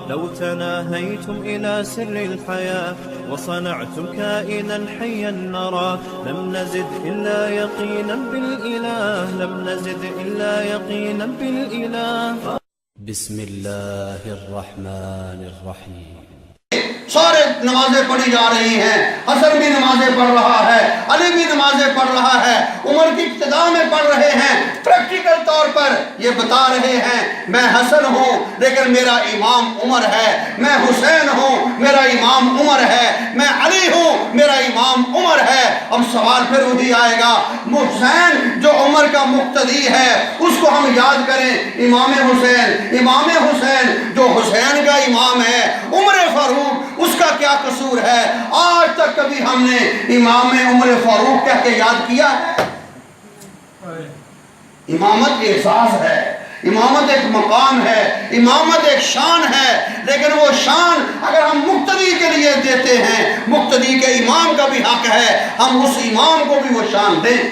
لو تناهيتم إلى سر الحياة وصنعتم كائنا حيا نرى لم نزد إلا يقينا بالإله لم نزد إلا يقينا بالإله. بسم الله الرحمن الرحيم. سارے نمازیں پڑھی جا رہی ہیں، حسن بھی نمازیں پڑھ رہا ہے، علی بھی نمازیں پڑھ رہا ہے، عمر کی ابتدا میں پڑھ رہے ہیں، پریکٹیکل طور پر یہ بتا رہے ہیں میں حسن ہوں لیکن میرا امام عمر ہے، میں حسین ہوں میرا امام عمر ہے، میں علی ہوں میرا امام عمر ہے. اب سوال پھر وہی آئے گا، حسین جو عمر کا مقتدی ہے اس کو ہم یاد کریں، امام حسین جو حسین کا امام ہے، عمر فاروق اس کا کیا قصور ہے؟ آج تک کبھی ہم نے امام عمر فاروق کہہ کے یاد کیا ہے؟ امامت احساس ہے، امامت ایک مقام ہے، امامت ایک شان ہے، لیکن وہ شان اگر ہم مقتدی کے لیے دیتے ہیں، مقتدی کے امام کا بھی حق ہے ہم اس امام کو بھی وہ شان دیں.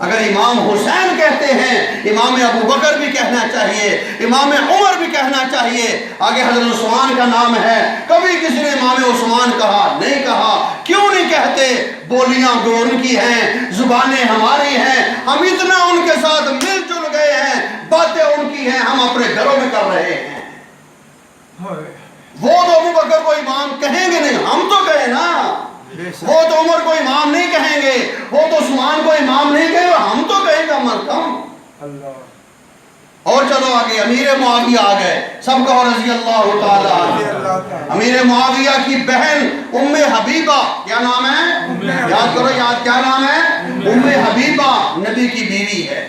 اگر امام حسین کہتے ہیں امام ابو بکر بھی کہنا چاہیے، امام عمر بھی کہنا چاہیے. آگے حضرت عثمان کا نام ہے، کبھی کسی نے امام عثمان کہا نہیں کہا. کیوں نہیں کہتے؟ بولیاں جو ان کی ہیں، زبانیں ہماری ہیں، ہم اتنا ان کے ساتھ مل جل گئے ہیں، باتیں ان کی ہیں، ہم اپنے گھروں میں کر رہے ہیں. وہ تو ابو بکر کو امام کہیں گے نہیں، ہم تو کہیں نا. وہ تو عمر کو امام نہیں کہیں گے، وہ تو عثمان کو امام نہیں کہیں گے، ہم تو کہیں گے عمر کم. اور چلو آگے امیر معاویہ آ گئے، سب کہو رضی اللہ تعالیٰ عنہ. امیر معاویہ کی بہن ام حبیبہ، کیا نام ہے؟ یاد کرو، یاد کیا نام ہے؟ ام حبیبہ نبی کی بیوی ہے،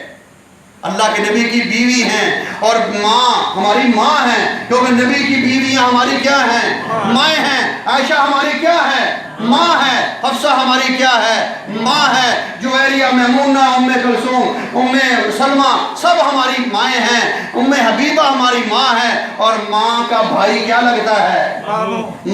اللہ کے نبی کی بیوی ہیں. اور ماں ہماری ماں ہیں، کیونکہ نبی کی بیویاں ہماری کیا ہیں؟ مائیں ہیں. عائشہ ہماری کیا ہے؟ ماں ہے. حفصہ ہماری کیا ہے؟ ماں ہے. جویریہ، میمونہ، ام کلثوم، ام سلمہ سب ہماری مائیں ہیں. ام حبیبہ ہماری ماں ہے. اور ماں کا بھائی کیا لگتا ہے؟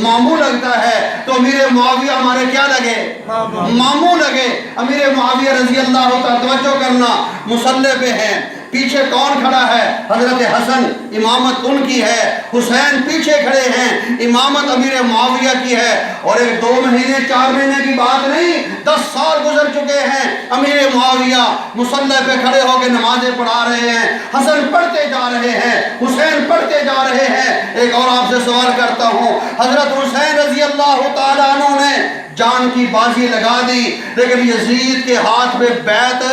ماموں لگتا ہے. تو امیر معاویہ ہمارے کیا لگے؟ ماموں لگے. امیر معاویہ رضی اللہ تعالیٰ، توجہ کرنا، مصلی پہ ہیں. پیچھے کون کھڑا ہے؟ حضرت حسن، امامت ان کی ہے. حسین پیچھے کھڑے ہیں، امامت امیر معاویہ کی ہے. اور ایک 2 مہینے 4 مہینے کی بات نہیں، 10 سال گزر چکے ہیں. امیر معاویہ مصلی پہ کھڑے ہو کے نمازیں پڑھا رہے ہیں، حسن پڑھتے جا رہے ہیں، حسین پڑھتے جا رہے ہیں. ایک اور آپ سے سوال کرتا ہوں، حضرت حسین رضی اللہ تعالیٰ عنہ نے جان کی بازی لگا دی لیکن یزید کے ہاتھ میں بیعت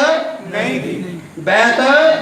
نہیں دی، بیعت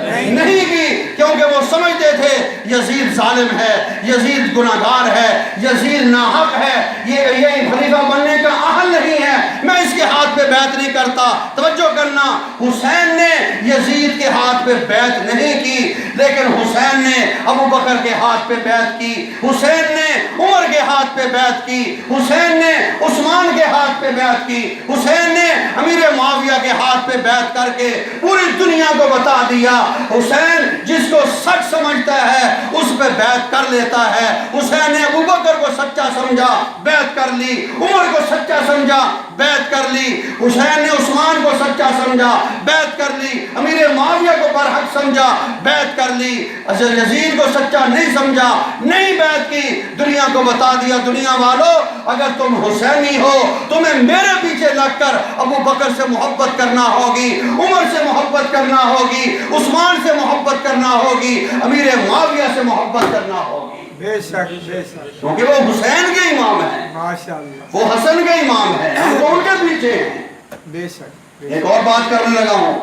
نہیں کی، کیونکہ وہ سمجھتے تھے یزید ظالم ہے، یزید گناہگار ہے، یزید ناحق ہے، یہ خلیفہ بننے کا اہل نہیں ہے، میں اس کے ہاتھ پہ بیعت نہیں کرتا. توجہ کرنا، حسین نے یزید کے ہاتھ پہ بیعت نہیں کی لیکن حسین نے ابو بکر کے ہاتھ پہ بیعت کی، حسین نے عمر کے ہاتھ پہ بیعت کی، حسین نے عثمان کے ہاتھ پہ بیعت کی، حسین نے امیر معاویہ کے ہاتھ پہ بیعت کر کے پوری دنیا کو بتا دیا حسین جس کو سچ سمجھتا ہے اس پہ بیعت کر لیتا ہے. حسین نے ابو بکر کو سچا سمجھا، بیعت کر لی. عمر کو سچا سمجھا، بیعت کر لی. حسین نے عثمان کو سچا سمجھا، بیعت کر لی. امیر معاویہ کو برحق سمجھا، بیعت کر لی. یزید کو سچا نہیں سمجھا، نہیں بیعت کی. دنیا کو بتا دیا، دنیا والو اگر تم حسینی ہو تمہیں میرے پیچھے لگ کر ابو بکر سے محبت کرنا ہوگی، عمر سے محبت کرنا ہوگی، عثمان سے محبت کرنا ہوگی، امیر معاویہ سے محبت کرنا ہوگی. بے شک بے شک، کیونکہ وہ حسین کے امام ہیں، ماشاءاللہ، وہ حسن کے امام ہیں، ہم تو ان کے پیچھے ہیں. بے شک. ایک اور بات کرنے لگا ہوں،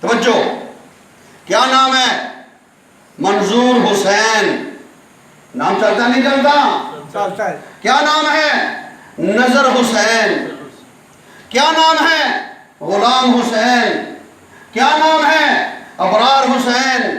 توجہ، کیا نام ہے؟ منظور حسین. نام چلتا نہیں چلتا؟ چلتا ہے. کیا نام ہے؟ نظر حسین. کیا نام ہے؟ غلام حسین. کیا نام ہے؟ ابرار حسین.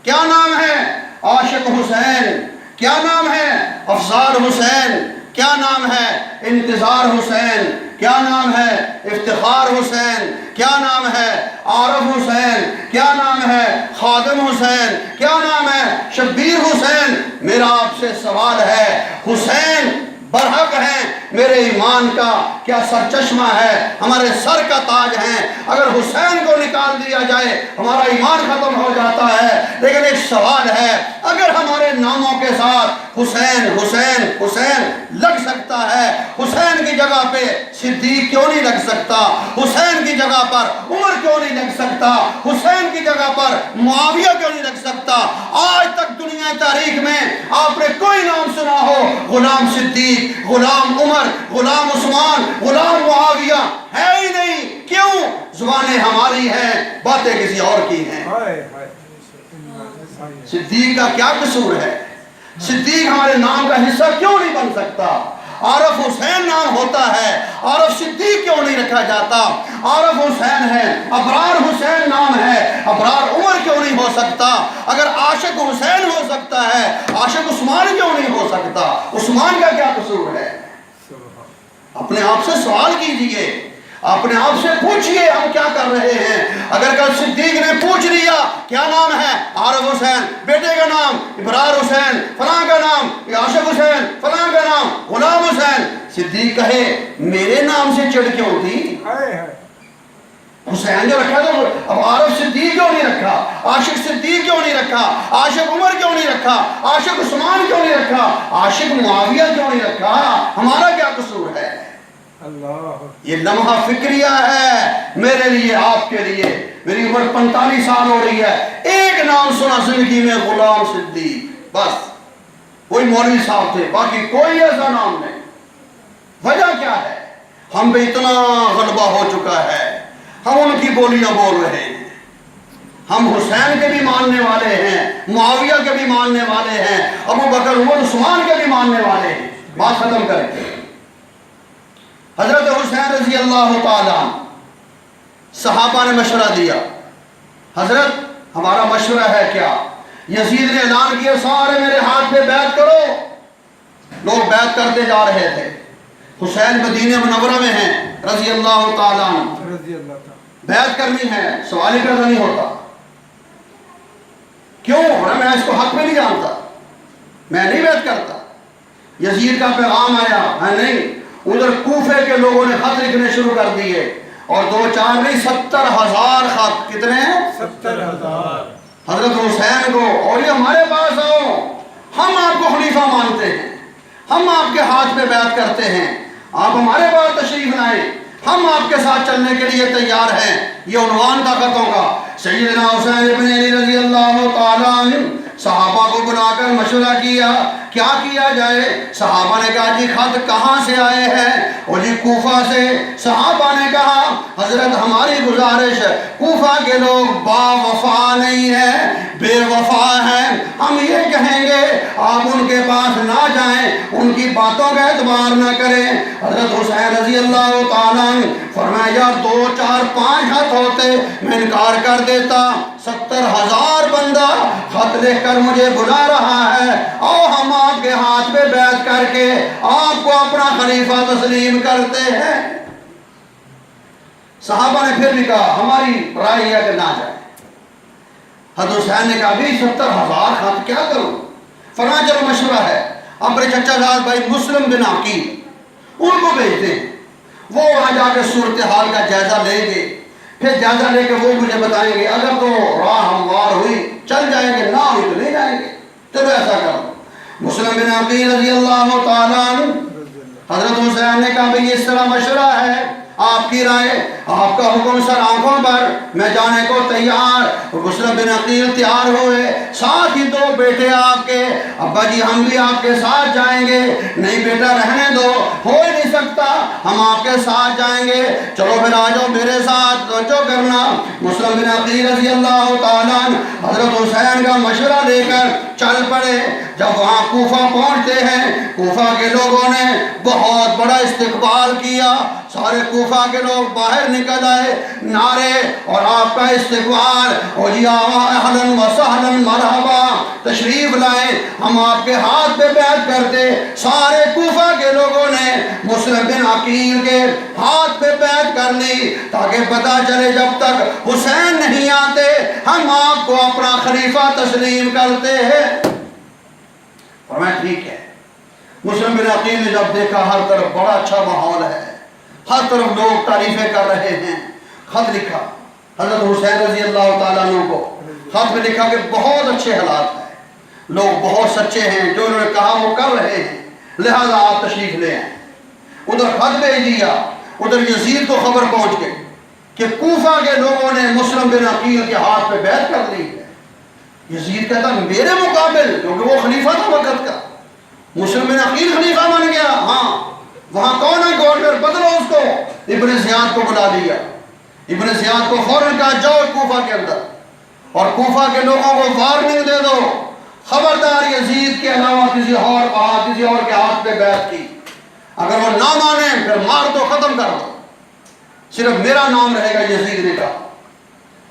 کیا نام ہے؟ عاشق حسین. کیا نام ہے؟ افضال حسین. کیا نام ہے؟ انتظار حسین. کیا نام ہے؟ افتخار حسین. کیا نام ہے؟ عارف حسین. کیا نام ہے؟ خادم حسین. کیا نام ہے؟ شبیر حسین. میرا آپ سے سوال ہے، حسین برحق ہیں میرے ایمان کا کیا سرچشمہ ہے، ہمارے سر کا تاج ہیں. اگر حسین کو نکال دیا جائے ہمارا ایمان ختم ہو جاتا ہے. لیکن ایک سوال ہے، اگر ہمارے ناموں کے ساتھ حسین حسین حسین لگ سکتا ہے، حسین کی جگہ پہ صدیق کیوں نہیں لگ سکتا؟ حسین کی جگہ پر عمر کیوں نہیں لگ سکتا؟ حسین کی جگہ پر معاویہ کیوں نہیں لگ سکتا؟ آج تک دنیا تاریخ میں آپ نے کوئی نام سنا ہو غلام صدیق، غلام عمر، غلام عثمان، غلام معاویہ؟ ہے ہی نہیں۔ کیوں؟ زبانیں ہماری ہیں، باتیں کسی اور کی ہیں۔ صدیق کا کیا قصور ہے؟ صدیق ہمارے نام کا حصہ کیوں نہیں بن سکتا؟ عارف حسین نام ہوتا ہے، عارف صدیق کیوں نہیں رکھا جاتا؟ عارف حسین ہے، ابرار حسین نام ہے، ابرار عمر کیوں نہیں ہو سکتا؟ اگر عاشق حسین ہو سکتا ہے، عاشق عثمان کیوں نہیں ہو سکتا؟ عثمان کا کیا قصور ہے؟ اپنے آپ سے سوال کیجئے، اپنے آپ سے پوچھئے ہم کیا کر رہے ہیں۔ اگر کل صدیق نے پوچھ لیا کیا نام ہے؟ عارف حسین، بیٹے کا نام ابرار حسین، فلاں کا نام عاشق حسین، فلاں کا نام غلام حسین، صدیق کہے میرے نام سے چڑھ کیوں تھی؟ حسین جو رکھا تو اب عارف صدیق کیوں نہیں رکھا؟ عاشق صدیق کیوں نہیں رکھا؟ عاشق عمر کیوں نہیں رکھا؟ عاشق عثمان کیوں نہیں رکھا؟ عاشق معاویہ کیوں نہیں رکھا؟ ہمارا کیا قصور ہے؟ یہ لمحہ فکریہ ہے میرے لیے، آپ کے لیے۔ میری عمر 45 سال ہو رہی ہے، ایک نام سنا زندگی میں غلام صدیق، بس وہی مولوی صاحب تھے، باقی کوئی ایسا نام نہیں۔ وجہ کیا ہے؟ ہم پہ اتنا غلبہ ہو چکا ہے، ہم ان کی بولیاں بول رہے ہیں۔ ہم حسین کے بھی ماننے والے ہیں، معاویہ کے بھی ماننے والے ہیں، ابو بکر عمر عثمان کے بھی ماننے والے ہیں۔ بات ختم کریں۔ حضرت حسین رضی اللہ تعالیٰ صحابہ نے مشورہ دیا، حضرت ہمارا مشورہ ہے کیا؟ یزید نے اعلان کیا سارے میرے ہاتھ پہ بیعت کرو، لوگ بیعت کرتے جا رہے تھے۔ حسین مدینہ منورہ میں ہیں رضی اللہ تعالیٰ، بیعت کرنی ہے، سوال ہی پیدا نہیں ہوتا۔ کیوں؟ میں اس کو حق میں نہیں جانتا، میں نہیں بیعت کرتا۔ یزید کا پیغام آیا ہے نہیں، ادھر کوفے کے لوگوں نے خط لکھنے شروع کر دیے، اور 2-4 نہیں 70,000 خط۔ کتنے ہیں؟ 70,000۔ حضرت حسین کو، اور یہ ہمارے پاس آؤ، ہم آپ کو خلیفہ مانتے ہیں، ہم آپ کے ہاتھ پہ بیعت کرتے ہیں، آپ ہمارے پاس تشریف لائیں، ہم آپ کے ساتھ چلنے کے لیے تیار ہیں۔ یہ عنوان تھا خطوں کا۔ سیدنا حسین ابن علی رضی اللہ تعالیٰ عنہ صحابہ کو بلا کر مشورہ کیا کیا کیا جائے۔ صحابہ نے کہا جی خط کہاں سے آئے ہیں؟ اور جی کوفہ سے۔ صحابہ نے کہا حضرت ہماری گزارش، کوفہ کے لوگ با وفا نہیں ہیں، بے وفا ہیں، ہم یہ کہیں گے آپ ان کے پاس نہ جائیں، ان کی باتوں کا اعتبار نہ کریں۔ حضرت حسین رضی اللہ تعالیٰ عنہ فرمایا یار 2, 4, 5 خط ہوتے میں انکار کر دیتا، 70,000 بندہ خط لکھ کر مجھے بلا رہا ہے، آؤ ہم آپ کے ہاتھ پہ بیعت کر کے آپ کو اپنا خلیفہ تسلیم کرتے ہیں۔ صحابہ نے پھر بھی کہا ہماری رائے یہ کہ نہ جائے۔ حضرت حسین نے کہا بھی 70,000 خط کیا کروں؟ فرمایا چلو مشورہ ہے، اپنے چچا زاد بھائی مسلم بن عقیل ان کو بھیجتے ہیں، وہ وہاں جا کے صورتحال کا جائزہ لیں گے، پھر جائزہ لے کے وہ مجھے بتائیں گے، اگر تو راہ ہموار ہوئی چل جائیں گے، نہ ہوئی تو نہیں جائیں گے، چلو ایسا کرو۔ مسلم بن عقیل رضی اللہ تعالیٰ عنہ حضرت حسین نے کہا بھئی اس طرح مشورہ ہے، آپ کی رائے، آپ کا حکم سر آنکھوں پر، میں جانے کو تیار۔ مسلم بن عقیل تیار ہوئے، ساتھ ہی 2 بیٹے آپ کے، ابا جی ہم بھی آپ کے ساتھ جائیں گے۔ نہیں بیٹا رہنے دو، ہو ہی نہیں سکتا، ہم آپ کے ساتھ جائیں گے، چلو پھر آ جاؤ میرے ساتھ جو کرنا۔ مسلم بن عقیل رضی اللہ تعالیٰ حضرت حسین کا مشورہ لے کر چل پڑے۔ جب وہاں کوفہ پہنچتے ہیں، کوفہ کے لوگوں نے بہت بڑا استقبال کیا، سارے کوفہ کے لوگ باہر نکل آئے، نعرے اور آپ کا استقبال، او جی اہلاً و سہلاً مرحبا، تشریف لائیں، ہم آپ کے ہاتھ پہ بیعت کرتے۔ سارے کوفہ کے لوگوں نے مسلم بن عقیل کے ہاتھ پہ بیعت کر لی، تاکہ پتہ چلے جب تک حسین نہیں آتے ہم آپ کو اپنا خلیفہ تسلیم کرتے ہیں۔ فرمایا ٹھیک ہے۔ مسلم بن عقیل نے جب دیکھا ہر طرف بڑا اچھا ماحول ہے، ہر طرف لوگ تعریفیں کر رہے ہیں، خط لکھا حضرت حسین رضی اللہ تعالیٰ عنہ کو، خط میں لکھا کہ بہت اچھے حالات ہیں، لوگ بہت سچے ہیں، جو انہوں نے کہا وہ کر رہے ہیں، لہذا آپ تشریف لے آئیں۔ ادھر خط بھیج دیا، ادھر یزید کو خبر پہنچ گئی کہ کوفہ کے لوگوں نے مسلم بن عقیل کے ہاتھ پہ بیعت کر لی ہے۔ یزید کہتا میرے مقابل، کیونکہ وہ خلیفہ تھا وقت کا، مسلم بن عقیل خلیفہ بن گیا، ہاں وہاں کون ہے گورنر، بدلو اس کو۔ ابن زیاد کو بلا لیا، ابن زیاد کو فوراً کہا جاؤ کوفہ کے اندر اور کوفہ کے لوگوں کو وارننگ دے دو، خبردار یزید کے علاوہ کسی اور کے ہاتھ پہ بیعت کی، اگر وہ نہ مانے پھر مار دو، ختم کر دو، صرف میرا نام رہے گا۔ یزید نے کہا۔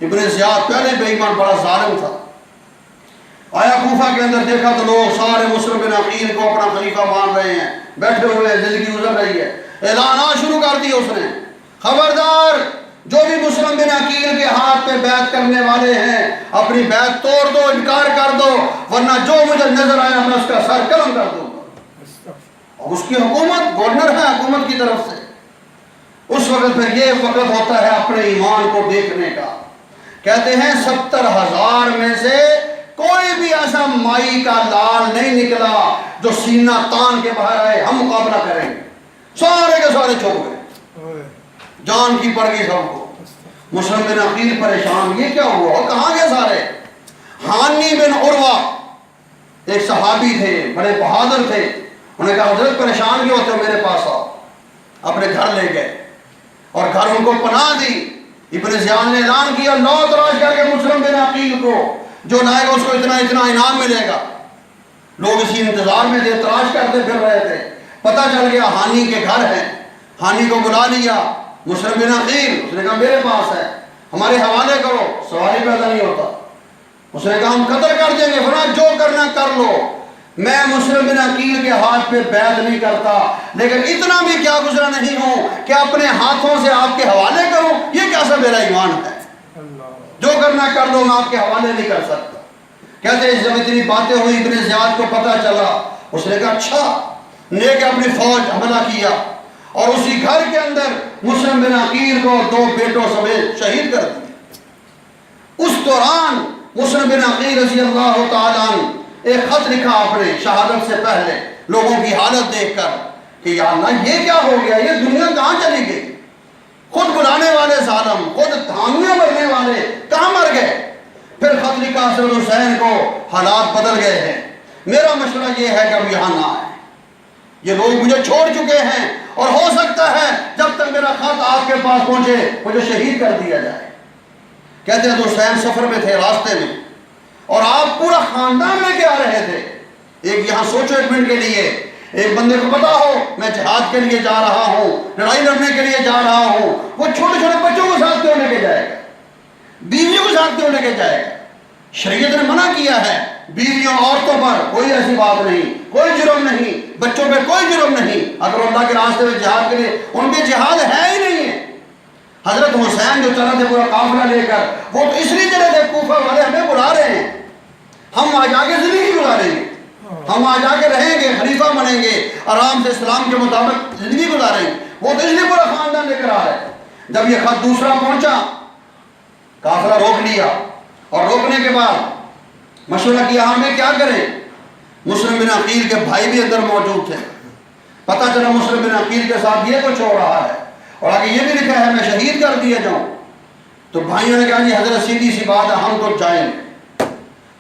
ابن زیاد پہلے بے ایمان بڑا ظالم تھا، آیا کوفہ کے اندر، دیکھا تو لوگ سارے مسلم بن عقیل کو اپنا خلیفہ مان رہے ہیں، بیٹھے ہوئے ہیں، زندگی گزر رہی ہے۔ اعلانات شروع کر دیے اس نے، خبردار جو بھی مسلم بن عقیل کے ہاتھ پہ بیعت کرنے والے ہیں اپنی بیعت توڑ دو، انکار کر دو، ورنہ جو مجھے نظر آیا میں اس کا سر قلم کر دوں گا۔ اور اس کی حکومت، گورنر ہے حکومت کی طرف سے۔ اس وقت پھر یہ وقت ہوتا ہے اپنے ایمان کو دیکھنے کا۔ کہتے ہیں 70,000 میں سے کوئی بھی ایسا مائی کا لال نہیں نکلا جو سینہ تان کے باہر آئے ہم مقابلہ کریں گے، سارے کے سارے چھوڑ گئے، جان کی پڑ گئی سب کو۔ مسلم بن عقیل پریشان، یہ کیا ہوا، کہاں گئے سارے؟ حانی بن عروہ ایک صحابی تھے، بڑے بہادر تھے، انہوں نے کہا حضرت پریشان کیوں ہوتے ہو، میرے پاس آؤ۔ اپنے گھر لے گئے اور گھر ان کو پناہ دی۔ ابن زیاد نے اعلان کیا نو تراش کر کے مسلم بن عقیل کو جو لائے گا اس کو اتنا اتنا انعام ملے گا۔ لوگ اسی انتظار میں تھے، تلاش کرتے پھر رہے تھے، پتہ چل گیا حانی کے گھر ہے، حانی کو بلا لیا۔ مسلم بن عقیل، اس نے کہا میرے پاس ہے، ہمارے حوالے کرو، سوال ہی پیدا نہیں ہوتا۔ اس نے کہا ہم قتل کر دیں گے، فرمایا جو کرنا کر لو، میں مسلم بن عقیل کے ہاتھ پہ بیعت نہیں کرتا، لیکن اتنا بھی کیا گزرا نہیں ہوں کہ اپنے ہاتھوں سے آپ کے حوالے کروں، یہ کیسا میرا ایمان ہے، جو کرنا کر لو، میں آپ کے حوالے نہیں کر سکتا۔ کہتے ہیں جب اتنی باتیں ہوئی ابن زیاد کو پتہ چلا، اس نے کہا اچھا، لے کے اپنی فوج حملہ کیا اور اسی گھر کے اندر مسلم بن عقیل کو 2 بیٹوں سمیت شہید کر دیا۔ اس دوران مسلم بن عقیل رضی اللہ تعالیٰ عنہ ایک خط لکھا آپ نے شہادت سے پہلے لوگوں کی حالت دیکھ کر کہ یا اللہ یہ کیا ہو گیا، یہ دنیا کہاں چلی گئی، خود بلانے والے ظالم، خود دھامیاں بھرنے والے کہاں مر گئے۔ پھر خط لکھا حضرت حسین کو حالات بدل گئے ہیں، میرا مشورہ یہ ہے کہ اب یہاں نہ آئے، یہ لوگ مجھے چھوڑ چکے ہیں اور ہو سکتا ہے جب تک میرا خط آپ کے پاس پہنچے مجھے شہید کر دیا جائے۔ کہتے ہیں تو حسین سفر میں تھے، راستے میں، اور آپ پورا خاندان لے کے آ رہے تھے۔ ایک یہاں سوچو ایک منٹ کے لیے، ایک بندے کو پتا ہو میں جہاد کے لیے جا رہا ہوں، لڑائی لڑنے کے لیے جا رہا ہوں، وہ چھوٹے چھوٹے بچوں کو ساتھ کیوں لے کے جائے گا، بیویوں کو ساتھ کیوں لے کے جائے گا؟ شریعت نے منع کیا ہے، بیویوں عورتوں پر کوئی ایسی بات نہیں، کوئی جرم نہیں، بچوں پہ کوئی جرم نہیں، اگر اللہ کے راستے میں جہاد کے لیے، ان پہ جہاد ہے ہی نہیں ہے۔ حضرت حسین جو چلا تھے پورا قافلہ لے کر، وہ تو اس لیے چلے تھے کوفہ والے ہمیں بلا رہے ہیں، ہم آج آگے زندگی گزاریں گے، ہم آج آگے رہیں گے، خلیفہ بنیں گے، آرام سے اسلام کے مطابق زندگی گزاریں گے، وہ تو اس لیے پورا خاندان لے کر آ رہے۔ جب یہ خط دوسرا پہنچا، قافلہ روک لیا اور روکنے کے بعد مشورہ کیا ہمیں کیا کریں۔ مسلم بن عقیل کے بھائی بھی اندر موجود تھے، پتہ چلا مسلم بن عقیل کے ساتھ یہ کچھ ہو رہا ہے اور آگے یہ بھی لکھا ہے میں شہید کر دیا جاؤں۔ تو بھائیوں نے کہا جی حضرت سیدھی سی بات ہے، ہم تو جائیں گے،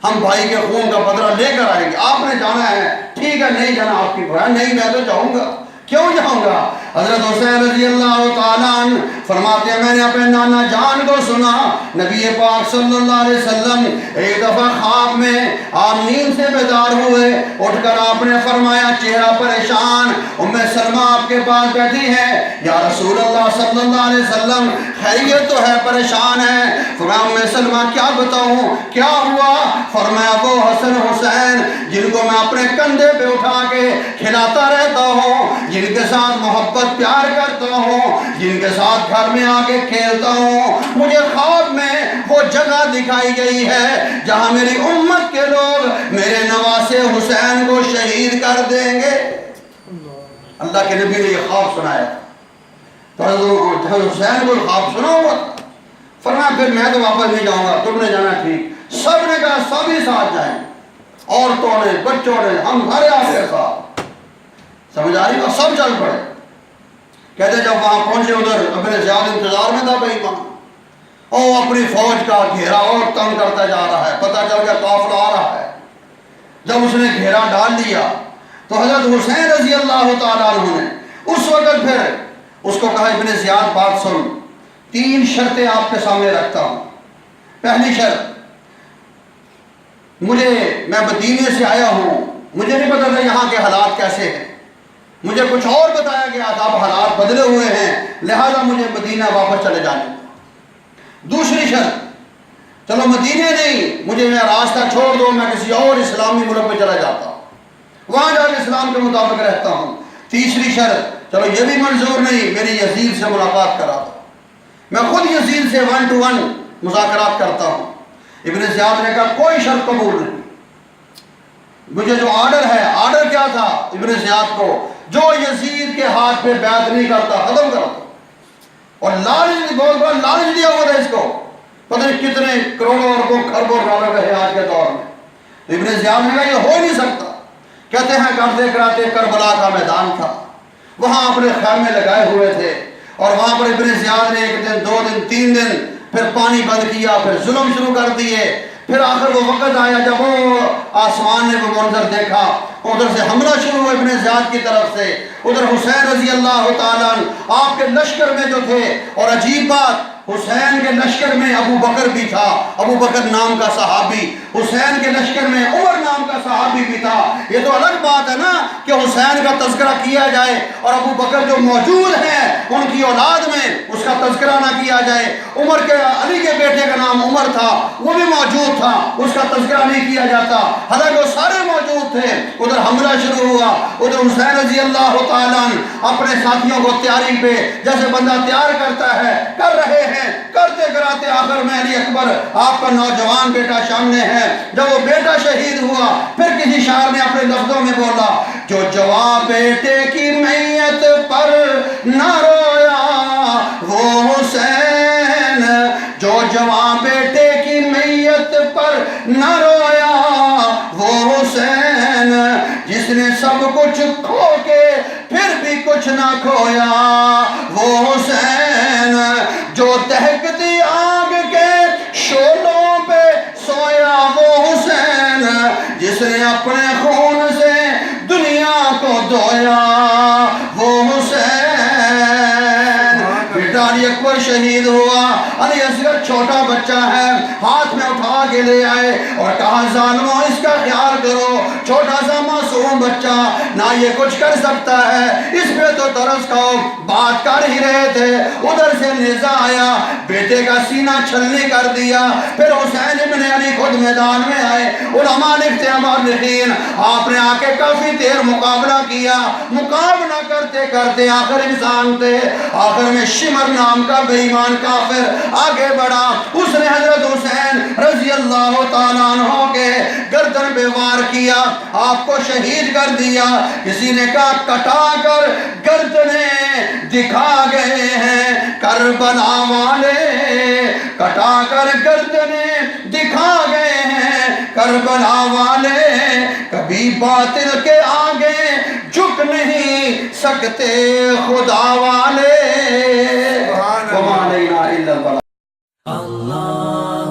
ہم بھائی کے خون کا بدلہ لے کر آئیں گے، آپ نے جانا ہے ٹھیک ہے، نہیں جانا آپ کی بھائی، نہیں میں تو جاؤں گا، کیوں جاؤں گا؟ حضرت حسین رضی اللہ تعالیٰ عنہ فرماتے ہیں میں نے اپنے نانا جان کو سنا، نبی پاک صلی اللہ علیہ وسلم ایک دفعہ خواب میں آپ نیند سے بیدار ہوئے، اٹھ کر آپ نے فرمایا چہرہ پریشان، ام سلمہ آپ کے پاس بیٹھی ہے، یا رسول اللہ صلی اللہ علیہ وسلم خیریت تو ہے پریشان ہے؟ فرمایا ام سلمہ کیا بتاؤں کیا ہوا؟ فرمایا وہ حسن حسین جن کو میں اپنے کندھے پہ اٹھا کے کھلاتا رہتا ہوں، جن کے ساتھ محبت پیار کرتا ہوں، جن کے ساتھ گھر میں آ کے کھیلتا ہوں، مجھے خواب میں وہ جگہ دکھائی گئی ہے جہاں میری امت کے لوگ میرے نواسے حسین کو شہید کر دیں گے۔ اللہ کے نبی نے یہ خواب سنایا تو حضرت حسین کو خواب سنا ہوا، فرمایا پھر میں تو واپس نہیں جاؤں گا، تم نے جانا ٹھیک۔ سب نے کہا سب ہی ساتھ جائیں، عورتوں نے, بچوں نے, ہم ہر آپ کے ساتھ, سمجھ آ رہی, اور سب چل پڑے. کہتے جب وہاں پہنچے ادھر ابن زیاد انتظار میں تھا بھائی وہاں, اور اپنی فوج کا گھیرا اور تنگ کرتا جا رہا ہے, پتہ چل گیا قافلہ آ رہا ہے. جب اس نے گھیرا ڈال دیا تو حضرت حسین رضی اللہ تعالیٰ عنہ نے اس وقت پھر اس کو کہا ابن زیاد بات سن, 3 شرطیں آپ کے سامنے رکھتا ہوں. پہلی شرط, میں مدینے سے آیا ہوں, مجھے نہیں پتا تھا یہاں کے حالات کیسے ہیں, مجھے کچھ اور بتایا گیا تھا, اب حالات بدلے ہوئے ہیں, لہذا مجھے مدینہ واپس چلے جانے. دوسری شرط, چلو مدینے نہیں, مجھے میرا راستہ چھوڑ دو, میں کسی اور اسلامی ملک میں چلا جاتا ہوں, وہاں جا کے اسلام کے مطابق رہتا ہوں. تیسری شرط, چلو یہ بھی منظور نہیں, میری یزید سے ملاقات کرا دو, میں خود یزید سے 1 to 1 مذاکرات کرتا ہوں. ابن زیاد نے کہا کوئی شرط قبول نہیں, مجھے جو آرڈر ہے, آرڈر کیا تھا ابن زیاد کو, جو یزید کے ہاتھ پہ بیعت نہیں کرتا ختم کر دو. اور لالچ, بہت بڑا لالچ دیا ہوا تھا اس کو, پتہ نہیں کتنے کروڑوں اربوں خربوں ڈالر رہے آج کے دور میں. ابن زیاد نے کہا یہ ہو ہی نہیں سکتا. کہتے ہیں کرتے کراتے کربلا کا میدان تھا, وہاں اپنے خیمے لگائے ہوئے تھے, اور وہاں پر ابن زیاد نے 1 دن 2 دن 3 دن پھر پانی بند کیا, پھر ظلم شروع کر دیے. پھر آخر وہ وقت آیا جب وہ آسمان نے وہ منظر دیکھا, ادھر سے حملہ شروع ہوا ابن زیاد کی طرف سے. ادھر حسین رضی اللہ تعالیٰ آپ کے لشکر میں جو تھے, اور عجیب بات, حسین کے لشکر میں ابو بکر بھی تھا, ابو بکر نام کا صحابی. حسین کے لشکر میں عمر نام کا صحابی بھی تھا. یہ تو الگ بات ہے نا کہ حسین کا تذکرہ کیا جائے اور ابو بکر جو موجود ہیں ان کی اولاد میں اس کا تذکرہ نہ کیا جائے. عمر کے, علی کے بیٹے کا نام عمر تھا, وہ بھی موجود تھا, اس کا تذکرہ نہیں کیا جاتا, حالانکہ وہ سارے موجود تھے. ادھر حملہ شروع ہوا, ادھر حسین رضی اللہ تعالیٰ اپنے ساتھیوں کو تیاری پہ جیسے بندہ تیار کرتا ہے کر رہے ہیں. کرتے کراتے آخر میں علی اکبر آپ کا نوجوان بیٹا سامنے ہے. جب وہ بیٹا شہید ہوا, پھر کسی شاعر نے اپنے لفظوں میں بولا, جو جوان بیٹے کی میت پر نہ رویا وہ حسین, جو جوان بیٹے کی میت پر نہ رویا وہ حسین, جس نے سب کچھ کھو کے پھر بھی کچھ نہ کھویا وہ حسین, جو دہکتی آگ کے شعلوں پہ سویا وہ حسین, جس نے اپنے خون سے دنیا کو دھویا وہ حسین. بیٹا علی اکبر شہید ہوا, علی اصغر چھوٹا بچہ ہے, ہاتھ میں اٹھا کے لے آئے اور کہا ظالموں اس کا خیال کرو, چھوٹا سا معصوم بچہ نہ یہ کچھ کر سکتا ہے, اس پہ تو ترس کھاؤ. بات کر ہی رہے تھے, ادھر سے نیزہ آیا, بیٹے کا سینہ چھلنی کر دیا. پھر حسین ابن علی خود میدان میں آئے, علماء لکھتے ہیں مورخین, آپ نے آ کے کافی دیر مقابلہ کیا. مقابلہ کرتے کرتے آخر انسان تھے, آخر میں شمر نام کا بے ایمان کافر آگے بڑھا. اس نے حضرت حسین رضی اللہ تعالیٰ عنہ کے گردن پہ وار کیا, آپ کو شہید کر دیا. کسی نے کہا کٹا کر گردنیں دکھا گئے ہیں کربلا والے, کٹا کر گردنیں دکھا گئے ہیں کربلا والے, کبھی باطل کے آگے جھک نہیں سکتے خدا والے. وما علینا الا البلاغ. اللہ